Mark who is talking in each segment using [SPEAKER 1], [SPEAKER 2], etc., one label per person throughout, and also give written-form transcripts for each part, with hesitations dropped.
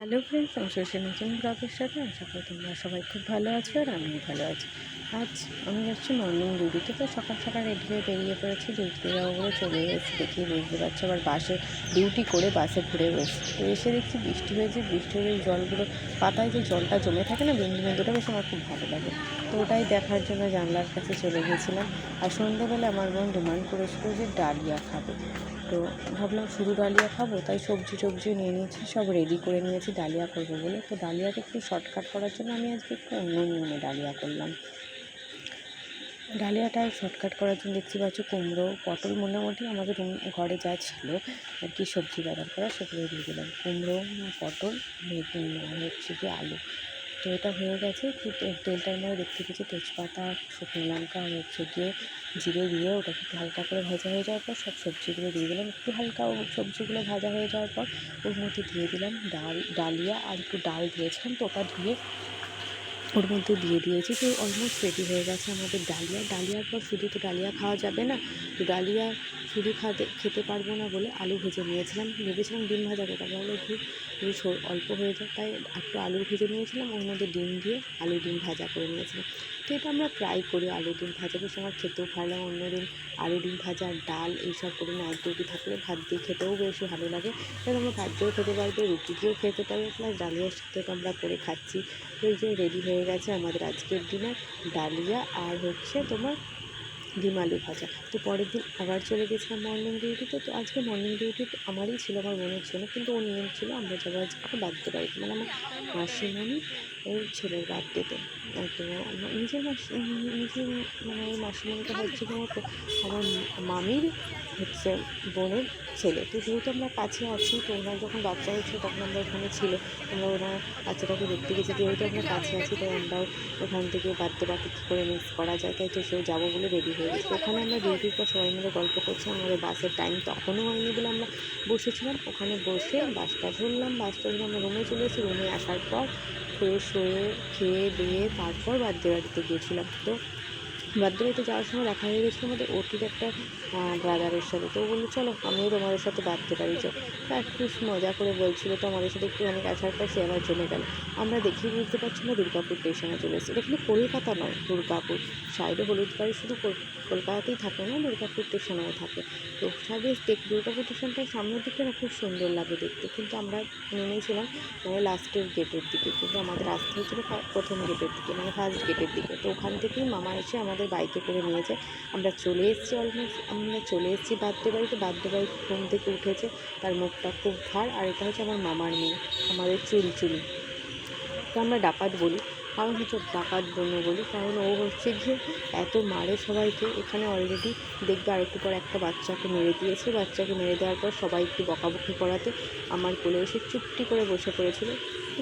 [SPEAKER 1] Hello friends, আমি শশীর নতুন ব্লগের সাথে আশা করি তোমরা সবাই খুব ভালো আছো আর আমিও ভালো আছি। আজ আমি যাচ্ছি মর্নিং ডিউটিতে, তো সকাল সকাল রেডি হয়ে বেরিয়ে পড়েছি। ডিউটিতে যাবো বলে চলে এসেছি, দেখি বুঝতে পারছি আবার বাসে ডিউটি করে বাসে ঘুরে বসছি। তো এসে দেখছি বৃষ্টি হয়েছে, বৃষ্টি হয়ে জলগুলো পাতায় যে জলটা জমে থাকে না, বিন্দু বিন্দুটা বেশ আমার খুব ভালো লাগে। তো ওটাই দেখার জন্য জানলার কাছে চলে গিয়েছিলাম। আর সন্ধ্যেবেলা আমার বোন ডিমান্ড করেছিল যে ডালিয়া খাবে। তো ভাবলাম শুধু ডালিয়া খাবো, তাই সবজি নিয়ে নিয়েছি, সব রেডি করে নিয়েছি ডালিয়া করবো বলে। তো ডালিয়াটা একটু শর্টকাট করার জন্য আমি আজকে একটু অন্য নিয়মে ডালিয়া করলাম। ডালিয়াটা শর্টকাট করার জন্য দেখতে পাচ্ছ কুমড়ো, পটল মোটামুটি আমাদের ঘরে যা ছিল আর কি সবজি বাজার করা সেগুলো দিয়ে দিলাম। কুমড়ো, পটল, হচ্ছে কি আলু। তো এটা হয়ে গেছে। তেলটার মধ্যে দেখতে পেয়েছি তেজপাতা, শুকনো লঙ্কা আর হচ্ছে গিয়ে জিরে দিয়ে ওটাকে একটু হালকা করে ভাজা হয়ে যাওয়ার পর সব সবজিগুলো দিয়ে দিলাম। একটু হালকা সবজিগুলো ভাজা হয়ে যাওয়ার পর ওর মধ্যে দিয়ে দিলাম ডালিয়া আর একটু ডাল দিয়েছিলাম, তো ওটা ধুয়ে ওর মধ্যে দিয়ে দিয়েছি। তো অলমোস্ট রেডি হয়ে গেছে আমাদের ডালিয়ার পর শুধু তো ডালিয়া খাওয়া যাবে না, তো ডালিয়া শুধু খেতে পারবো না বলে আলু ভেজে নিয়েছিলাম। ভেবেছিলাম ডিম ভাজা করতে, তাহলে অল্প হয়ে যায়, তাই একটু আলু ভেজে নিয়েছিলাম, ওর মধ্যে ডিম দিয়ে ডিম ভাজা করে নিয়েছিলাম। তো এটা আমরা প্রায় করি, আলু ডিম ভাজা বেশ আমার খেতেও ভালো লাগে। অন্যদিন আলু ডিম ভাজা, ডাল এইসব করে নাইট ডিউটি থাকলে ভাত দিয়ে খেতেও বেশ ভালো লাগে। তাহলে আমরা ভাত দিয়েও খেতে পারবো, রুটি দিয়েও খেতে পারবো, প্লাস ডালিয়ার সাথে আমরা করে খাচ্ছি। তো এই যে রেডি হয়ে গেছে আমাদের আজকের ডিনার, ডালিয়া আর হচ্ছে তোমার ডিম আলু ভাজা। তো পরের দিন আবার চলে গেছিলাম মর্নিং ডিউটিতে। তো আজকে মর্নিং ডিউটি আমারই ছিল, আমার বোনের ছিল, কিন্তু ও নিয়ম ছিল আমরা যাবো আজকে বার্থডে বাড়িতে, মানে আমার মাসিমণি ওর ছেলের বার্থডেতে। তো নিজের মানে ওই মাসিমণিটা হচ্ছে আমার মামির হচ্ছে বোনের ছেলে। তো যেহেতু আমরা কাছে আছি, তো ওনার যখন বাচ্চা হয়েছিল তখন আমরা ওখানে ছিল, আমরা ওনার বাচ্চাটাকে দেখতে গেছি। যেহেতু আমরা কাছে আছি তাই আমরাও ওখান থেকে বার্থডে পার্টি কী করে মিস করা যায়, তাই তো সেও যাবো বলে রেডি হয়ে গেছে। ওখানে আমরা ডিউটির পর সবাই মিলে গল্প করছিলাম, আমাদের বাসের টাইম তখনও হয়নি বলে আমরা বসেছিলাম। ওখানে বসে বাসটা ধরলাম, আমরা রুমে চলে এসেছি। রুমে আসার পর ফ্রেশ হয়ে খেয়ে দিয়ে তারপর বার্থডে বাড়িতে গিয়েছিলাম। তো বার্থডে বাড়িতে যাওয়ার সময় দেখা হয়ে গেছিলো আমাদের ওটির একটা ব্রাদারের সাথে। তো বললো চলো আমিও তোমাদের সাথে বার্থডে বাড়ি যাই। তো একটু মজা করে বলছিলো, তো আমাদের সাথে একটু অনেক আসার পর সে আবার চলে গেল। আমরা দেখেই বুঝতে পারছি না দুর্গাপুর স্টেশনে চলে এসেছি। এটা কিন্তু কলকাতা নয়, দুর্গাপুর। সাইডে হলুদ বাড়ি শুধু কলকাতাতেই থাকে না, দুর্গাপুর স্টেশনেও থাকে। তো বেশ দুর্গাপুর স্টেশনটার সামনের দিকটা না খুব সুন্দর লাগে দেখতে, কিন্তু আমরা নেমেছিলাম মানে লাস্টের গেটের দিকে, কিন্তু আমাদের আসতে হয়েছিল প্রথম গেটের দিকে, মানে ফার্স্ট গেটের দিকে। তো ওখান থেকেই মামা এসে আমাদের বাইকে করে নিয়েছে। আমরা চলে এসেছি বার্থডে বাড়িতে। ঘুম থেকে উঠেছে, তার মুখটা খুব ভার। আর এটা হচ্ছে আমার মামার মেয়ে, আমাদের চুলচুলি। তো আমরা ডাকাত বলি, কারণ হচ্ছে ডাকাত বোনও বলি, কারণ ও হচ্ছে গিয়ে এত মারে সবাইকে। এখানে অলরেডি দেখবে আরেকটু পর একটা বাচ্চাকে মেরে দিয়েছে। বাচ্চাকে মেরে দেওয়ার পর সবাই একটু বকাবকি করাতে আমার কোলে এসে চুপটি করে বসে পড়েছিল।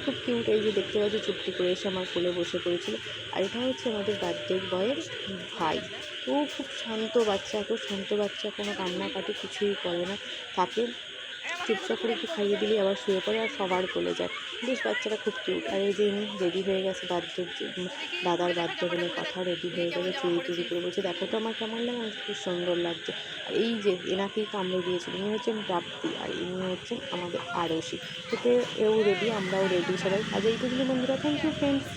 [SPEAKER 1] খুব কিউট, এই যে দেখতে পাচ্ছি চুপটি করে এসে আমার কোলে বসে পড়েছিল। আর এটা হচ্ছে আমাদের বার্থডে বয়ের ভাই। ও খুব শান্ত বাচ্চা, এত শান্ত বাচ্চা, কোনো কান্নাকাটি কিছুই করে না, থাকে চুপচাপ করে একটু খাইয়ে দিলে আবার শুয়ে পড়ে আর সবার কোলে যায়। বেশ বাচ্চাটা খুব কিউট। আর এই যে ইনি রেডি হয়ে গেছে দাদার বার্থডে বলে কথা, রেডি হয়ে গেছে, চুরি করে বলছে দেখো তো আমার কেমন লাগে, আমার খুব সুন্দর লাগছে। এই যে এনাকেই কামড়ে দিয়েছিল, ইনি হচ্ছেন প্রাপ্তি আর ইনি হচ্ছেন আমাদের আরশি। এতে এও রেডি, আমরাও রেডি সবাই। আজ এইটুকুনি বন্ধুরা, থ্যাংক ইউ ফ্রেন্ডস।